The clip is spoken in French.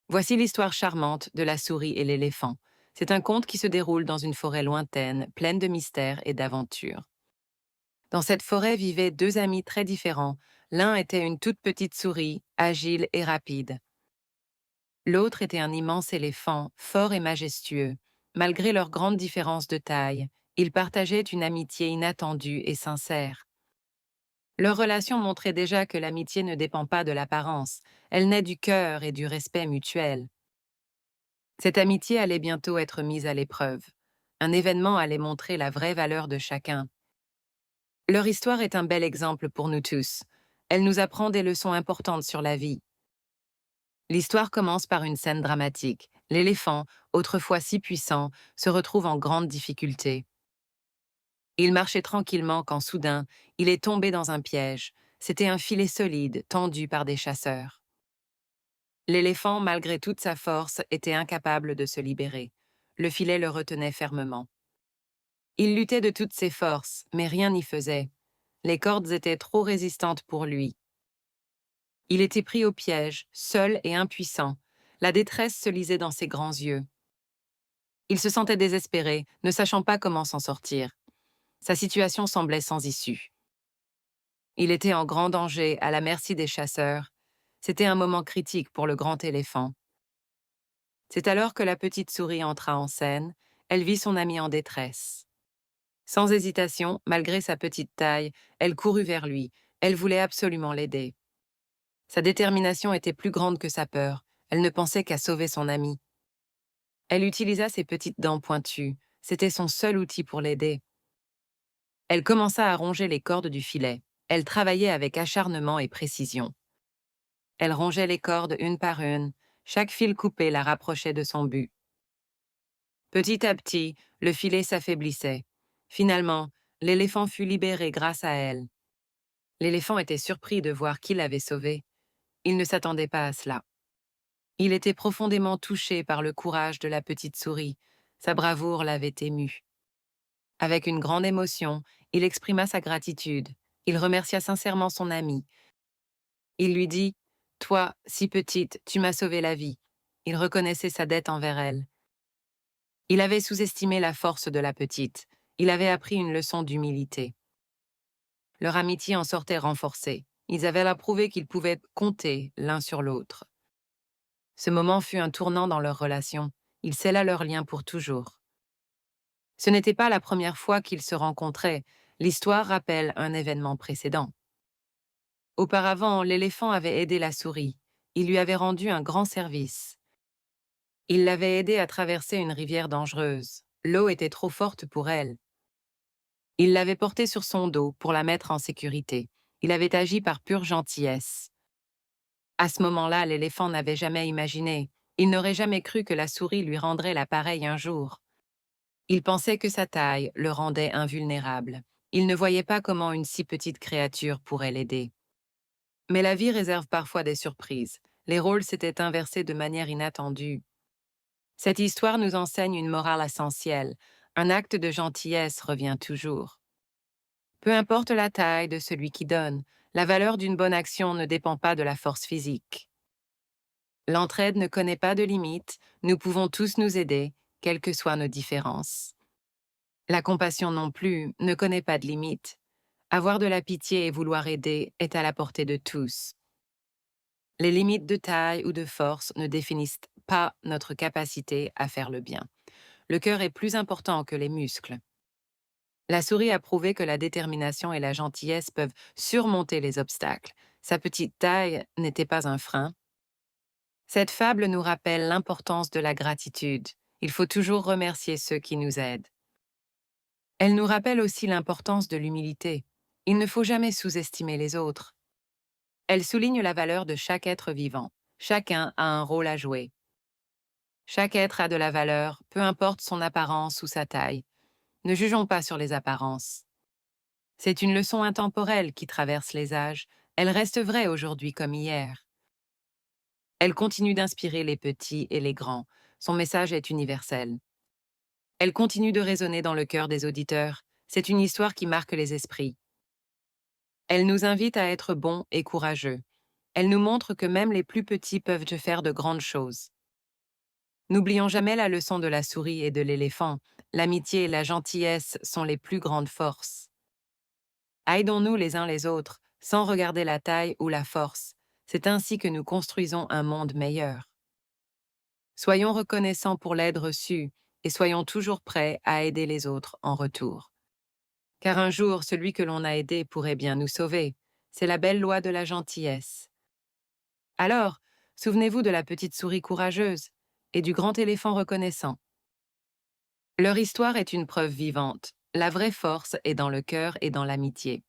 Voici l'histoire charmante de la souris et l'éléphant. C'est un conte qui se déroule dans une forêt lointaine, pleine de mystères et d'aventures. Dans cette forêt vivaient deux amis très différents. L'un était une toute petite souris, agile et rapide. L'autre était un immense éléphant, fort et majestueux. Malgré leurs grandes différences de taille, ils partageaient une amitié inattendue et sincère. Leur relation montrait déjà que l'amitié ne dépend pas de l'apparence, elle naît du cœur et du respect mutuel. Cette amitié allait bientôt être mise à l'épreuve. Un événement allait montrer la vraie valeur de chacun. Leur histoire est un bel exemple pour nous tous. Elle nous apprend des leçons importantes sur la vie. L'histoire commence par une scène dramatique. L'éléphant, autrefois si puissant, se retrouve en grande difficulté. Il marchait tranquillement quand soudain, il est tombé dans un piège. C'était un filet solide, tendu par des chasseurs. L'éléphant, malgré toute sa force, était incapable de se libérer. Le filet le retenait fermement. Il luttait de toutes ses forces, mais rien n'y faisait. Les cordes étaient trop résistantes pour lui. Il était pris au piège, seul et impuissant. La détresse se lisait dans ses grands yeux. Il se sentait désespéré, ne sachant pas comment s'en sortir. Sa situation semblait sans issue. Il était en grand danger, à la merci des chasseurs. C'était un moment critique pour le grand éléphant. C'est alors que la petite souris entra en scène. Elle vit son ami en détresse. Sans hésitation, malgré sa petite taille, elle courut vers lui. Elle voulait absolument l'aider. Sa détermination était plus grande que sa peur. Elle ne pensait qu'à sauver son ami. Elle utilisa ses petites dents pointues. C'était son seul outil pour l'aider. Elle commença à ronger les cordes du filet. Elle travaillait avec acharnement et précision. Elle rongeait les cordes une par une. Chaque fil coupé la rapprochait de son but. Petit à petit, le filet s'affaiblissait. Finalement, l'éléphant fut libéré grâce à elle. L'éléphant était surpris de voir qui l'avait sauvé. Il ne s'attendait pas à cela. Il était profondément touché par le courage de la petite souris. Sa bravoure l'avait ému. Avec une grande émotion, il exprima sa gratitude. Il remercia sincèrement son ami. Il lui dit « Toi, si petite, tu m'as sauvé la vie ». Il reconnaissait sa dette envers elle. Il avait sous-estimé la force de la petite. Il avait appris une leçon d'humilité. Leur amitié en sortait renforcée. Ils avaient approuvé qu'ils pouvaient compter l'un sur l'autre. Ce moment fut un tournant dans leur relation. Il scella leur lien pour toujours. Ce n'était pas la première fois qu'ils se rencontraient. L'histoire rappelle un événement précédent. Auparavant, l'éléphant avait aidé la souris. Il lui avait rendu un grand service. Il l'avait aidée à traverser une rivière dangereuse. L'eau était trop forte pour elle. Il l'avait portée sur son dos pour la mettre en sécurité. Il avait agi par pure gentillesse. À ce moment-là, l'éléphant n'avait jamais imaginé. Il n'aurait jamais cru que la souris lui rendrait la pareille un jour. Il pensait que sa taille le rendait invulnérable. Il ne voyait pas comment une si petite créature pourrait l'aider. Mais la vie réserve parfois des surprises. Les rôles s'étaient inversés de manière inattendue. Cette histoire nous enseigne une morale essentielle. Un acte de gentillesse revient toujours. Peu importe la taille de celui qui donne, la valeur d'une bonne action ne dépend pas de la force physique. L'entraide ne connaît pas de limites, nous pouvons tous nous aider, quelles que soient nos différences. La compassion non plus ne connaît pas de limites. Avoir de la pitié et vouloir aider est à la portée de tous. Les limites de taille ou de force ne définissent pas notre capacité à faire le bien. Le cœur est plus important que les muscles. La souris a prouvé que la détermination et la gentillesse peuvent surmonter les obstacles. Sa petite taille n'était pas un frein. Cette fable nous rappelle l'importance de la gratitude. Il faut toujours remercier ceux qui nous aident. Elle nous rappelle aussi l'importance de l'humilité. Il ne faut jamais sous-estimer les autres. Elle souligne la valeur de chaque être vivant. Chacun a un rôle à jouer. Chaque être a de la valeur, peu importe son apparence ou sa taille. Ne jugeons pas sur les apparences. C'est une leçon intemporelle qui traverse les âges. Elle reste vraie aujourd'hui comme hier. Elle continue d'inspirer les petits et les grands. Son message est universel. Elle continue de résonner dans le cœur des auditeurs. C'est une histoire qui marque les esprits. Elle nous invite à être bons et courageux. Elle nous montre que même les plus petits peuvent faire de grandes choses. N'oublions jamais la leçon de la souris et de l'éléphant. L'amitié et la gentillesse sont les plus grandes forces. Aidons-nous les uns les autres, sans regarder la taille ou la force. C'est ainsi que nous construisons un monde meilleur. Soyons reconnaissants pour l'aide reçue et soyons toujours prêts à aider les autres en retour. Car un jour, celui que l'on a aidé pourrait bien nous sauver. C'est la belle loi de la gentillesse. Alors, souvenez-vous de la petite souris courageuse et du grand éléphant reconnaissant. Leur histoire est une preuve vivante. La vraie force est dans le cœur et dans l'amitié.